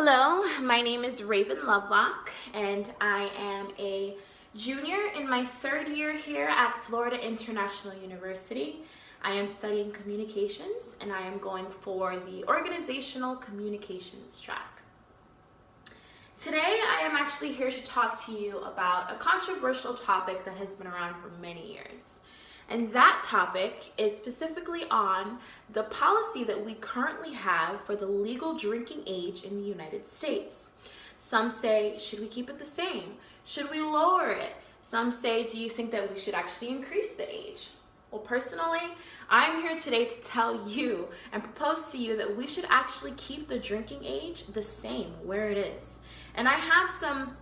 Hello, my name is Raven Lovelock, and I am a junior in my third year here at Florida International University. I am studying communications, and I am going for the organizational communications track. Today, I am actually here to talk to you about a controversial topic that has been around for many years. And that topic is specifically on the policy that we currently have for the legal drinking age in the United States. Some say, should we keep it the same? Should we lower it? Some say, do you think that we should actually increase the age? Well, personally, I'm here today to tell you and propose to you that we should actually keep the drinking age the same where it is. And I have some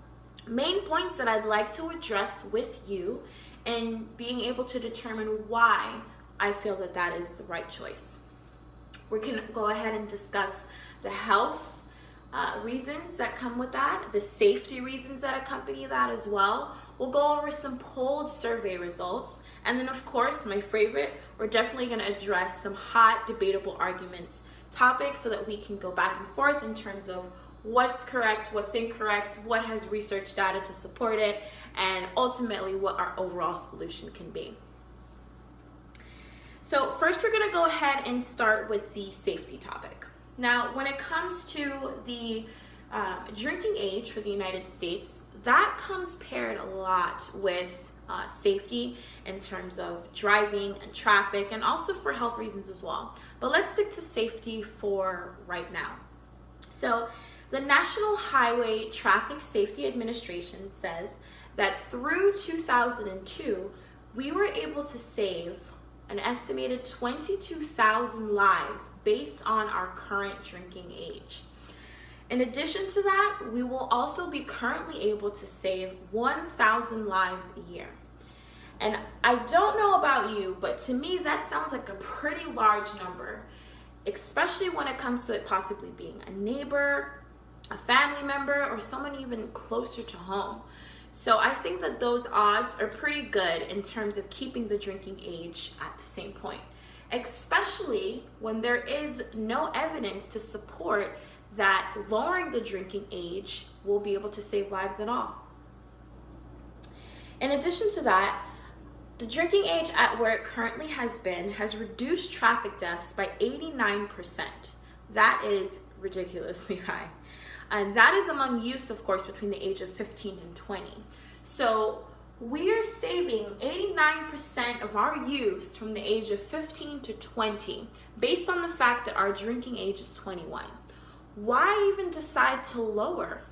main points that I'd like to address with you and being able to determine why I feel that that is the right choice. We can go ahead and discuss the health reasons that come with that, the safety reasons that accompany that as well. We'll go over some polled survey results, and then of course, my favorite, we're definitely going to address some hot debatable arguments topics so that we can go back and forth in terms of what's correct, what's incorrect, what has research data to support it, and ultimately what our overall solution can be. So first we're going to go ahead and start with the safety topic. Now, when it comes to the drinking age for the United States, that comes paired a lot with safety in terms of driving and traffic, and also for health reasons as well. But let's stick to safety for right now. So the National Highway Traffic Safety Administration says that through 2002, we were able to save an estimated 22,000 lives based on our current drinking age. In addition to that, we will also be currently able to save 1,000 lives a year. And I don't know about you, but to me that sounds like a pretty large number, especially when it comes to it possibly being a neighbor, a family member, or someone even closer to home. So I think that those odds are pretty good in terms of keeping the drinking age at the same point, especially when there is no evidence to support that lowering the drinking age will be able to save lives at all. In addition to that, the drinking age at where it currently has been has reduced traffic deaths by 89%. That is ridiculously high. And that is among youths, of course, between the age of 15 and 20. So we're saving 89% of our youths from the age of 15 to 20 based on the fact that our drinking age is 21. Why even decide to lower?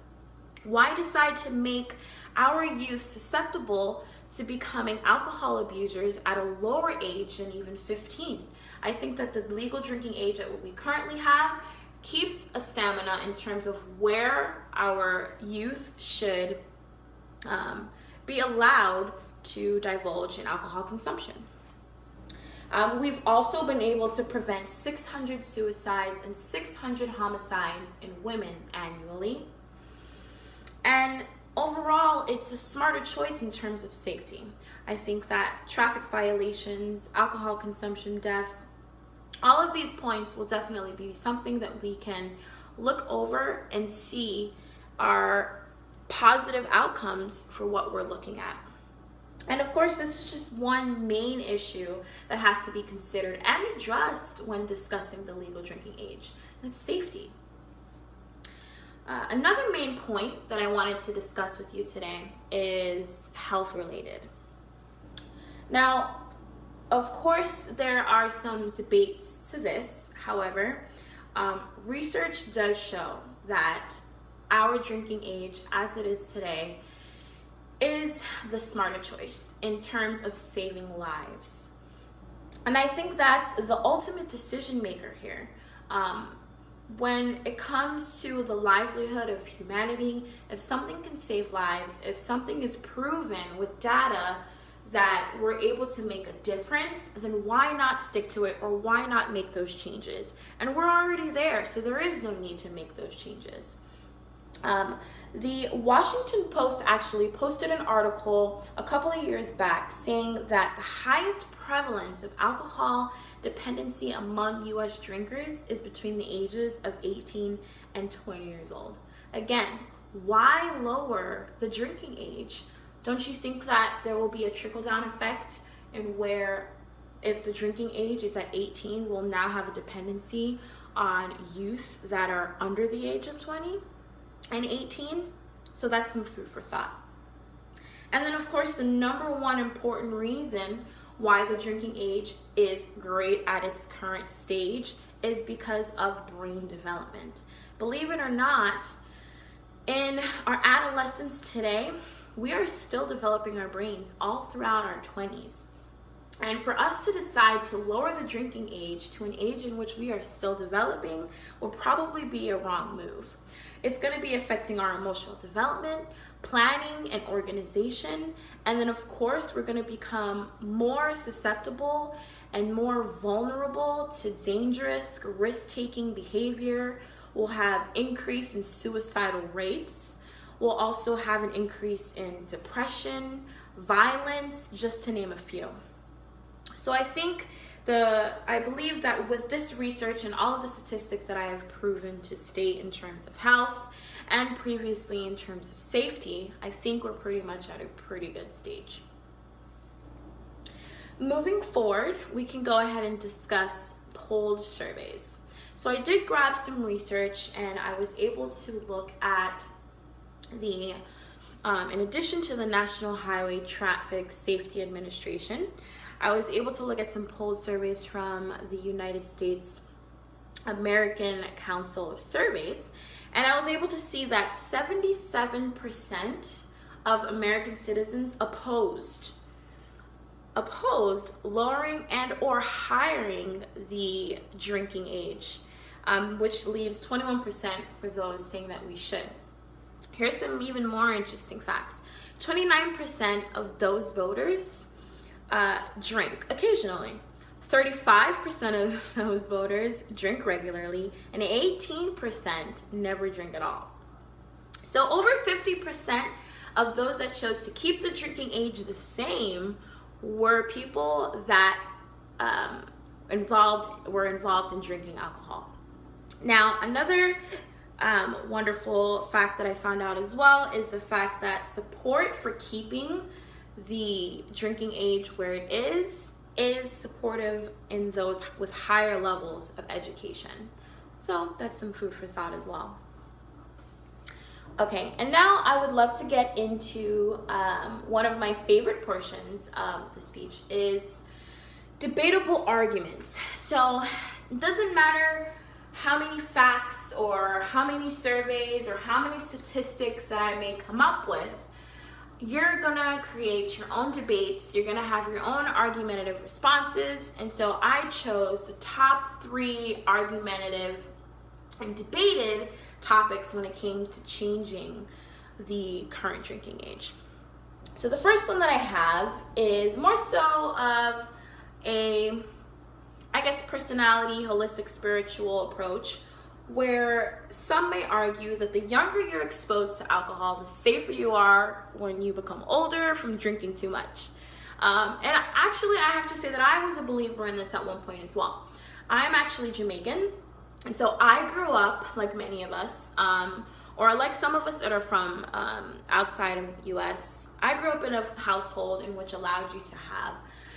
Why decide to make our youth susceptible to becoming alcohol abusers at a lower age than even 15? I think that the legal drinking age that we currently have keeps a stamina in terms of where our youth should be allowed to divulge in alcohol consumption. We've also been able to prevent 600 suicides and 600 homicides in women annually. And overall, it's a smarter choice in terms of safety. I think that traffic violations, alcohol consumption deaths, all of these points will definitely be something that we can look over and see are positive outcomes for what we're looking at. And of course, this is just one main issue that has to be considered and addressed when discussing the legal drinking age. That's safety. Another main point that I wanted to discuss with you today is health related. Now, of course, there are some debates to this. However, research does show that our drinking age as it is today is the smarter choice in terms of saving lives. And I think that's the ultimate decision maker here. When it comes to the livelihood of humanity, if something can save lives, if something is proven with data that we're able to make a difference, then why not stick to it, or why not make those changes? And we're already there, so there is no need to make those changes. The Washington Post actually posted an article a couple of years back saying that the highest prevalence of alcohol dependency among U.S. drinkers is between the ages of 18 and 20 years old. Again, why lower the drinking age? Don't you think that there will be a trickle-down effect in where if the drinking age is at 18, we'll now have a dependency on youth that are under the age of 20 and 18? So that's some food for thought. And then, of course, the number one important reason why the drinking age is great at its current stage is because of brain development. Believe it or not, in our adolescence today, we are still developing our brains all throughout our 20s. And for us to decide to lower the drinking age to an age in which we are still developing will probably be a wrong move. It's going to be affecting our emotional development, planning, and organization. And then, of course, we're going to become more susceptible and more vulnerable to dangerous, risk-taking behavior. We'll have increase in suicidal rates. We'll also have an increase in depression, violence, just to name a few. So I believe that with this research and all of the statistics that I have proven to state in terms of health and previously in terms of safety, I think we're pretty much at a pretty good stage. Moving forward, we can go ahead and discuss polled surveys. So I did grab some research and I was able to look at in addition to the National Highway Traffic Safety Administration, I was able to look at some polled surveys from the United States American Council of Surveys, and I was able to see that 77% of American citizens opposed lowering and or hiring the drinking age, which leaves 21% for those saying that we should. Here's some even more interesting facts. 29% of those voters drink occasionally. 35% of those voters drink regularly, and 18% never drink at all. So over 50% of those that chose to keep the drinking age the same were people that were involved in drinking alcohol. Now, another wonderful fact that I found out as well is the fact that support for keeping the drinking age where it is supportive in those with higher levels of education. So that's some food for thought as well. Okay, and now I would love to get into one of my favorite portions of the speech is debatable arguments. So it doesn't matter how many facts or how many surveys or how many statistics that I may come up with, you're gonna create your own debates, you're gonna have your own argumentative responses, and so I chose the top 3 argumentative and debated topics when it came to changing the current drinking age. So the first one that I have is more so of a, I guess, personality, holistic, spiritual approach, where some may argue that the younger you're exposed to alcohol, the safer you are when you become older from drinking too much. And actually, I have to say that I was a believer in this at one point as well. I'm actually Jamaican, and so I grew up, like many of us, or like some of us that are from outside of the US, I grew up in a household in which allowed you to have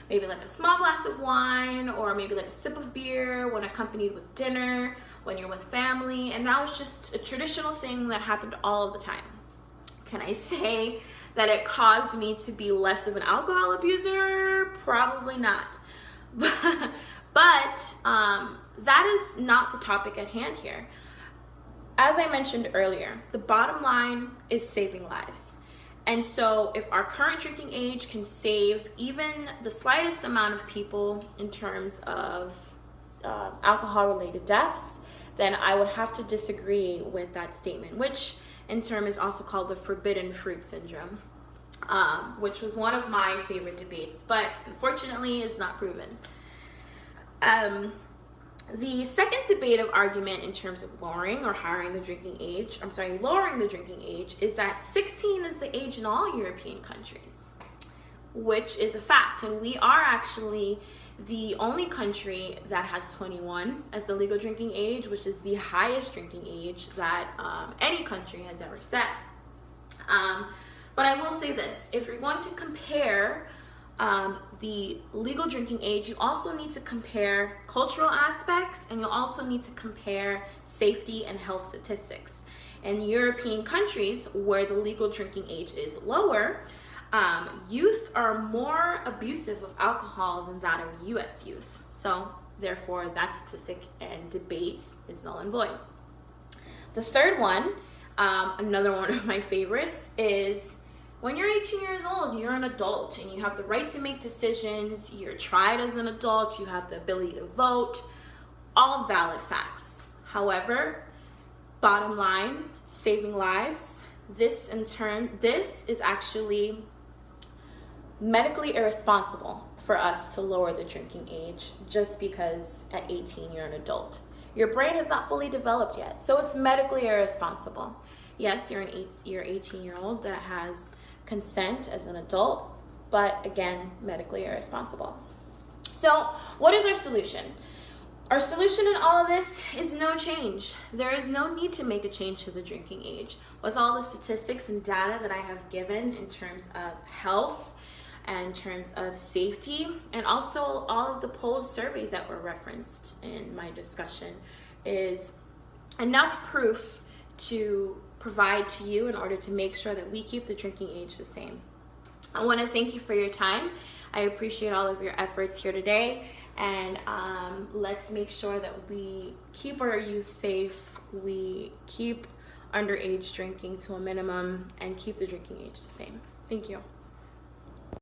maybe like a small glass of wine or maybe like a sip of beer when accompanied with dinner, when you're with family, and that was just a traditional thing that happened all of the time. Can I say that it caused me to be less of an alcohol abuser? Probably not. But that is not the topic at hand here. As I mentioned earlier, the bottom line is saving lives. And so if our current drinking age can save even the slightest amount of people in terms of alcohol-related deaths, then I would have to disagree with that statement, which in turn is also called the forbidden fruit syndrome, which was one of my favorite debates, but unfortunately it's not proven. The second debative argument in terms of lowering the drinking age is that 16 is the age in all European countries, which is a fact. And we are actually the only country that has 21 as the legal drinking age, which is the highest drinking age that any country has ever set. But I will say this, if you're going to compare the legal drinking age, you also need to compare cultural aspects, and you'll also need to compare safety and health statistics. In European countries where the legal drinking age is lower, youth are more abusive of alcohol than that of US youth. So therefore that statistic and debate is null and void. The third one, another one of my favorites, is when you're 18 years old, you're an adult and you have the right to make decisions, you're tried as an adult, you have the ability to vote, all valid facts. However, bottom line, saving lives, this is actually medically irresponsible for us to lower the drinking age just because at 18 you're an adult. Your brain has not fully developed yet, so it's medically irresponsible. Yes, you're 18-year-old that has consent as an adult, but again, medically irresponsible. So what is our solution? Our solution in all of this is no change. There is no need to make a change to the drinking age. With all the statistics and data that I have given in terms of health and in terms of safety, and also all of the polled surveys that were referenced in my discussion, is enough proof to provide to you in order to make sure that we keep the drinking age the same. I want to thank you for your time. I appreciate all of your efforts here today, and let's make sure that we keep our youth safe, we keep underage drinking to a minimum, and keep the drinking age the same. Thank you.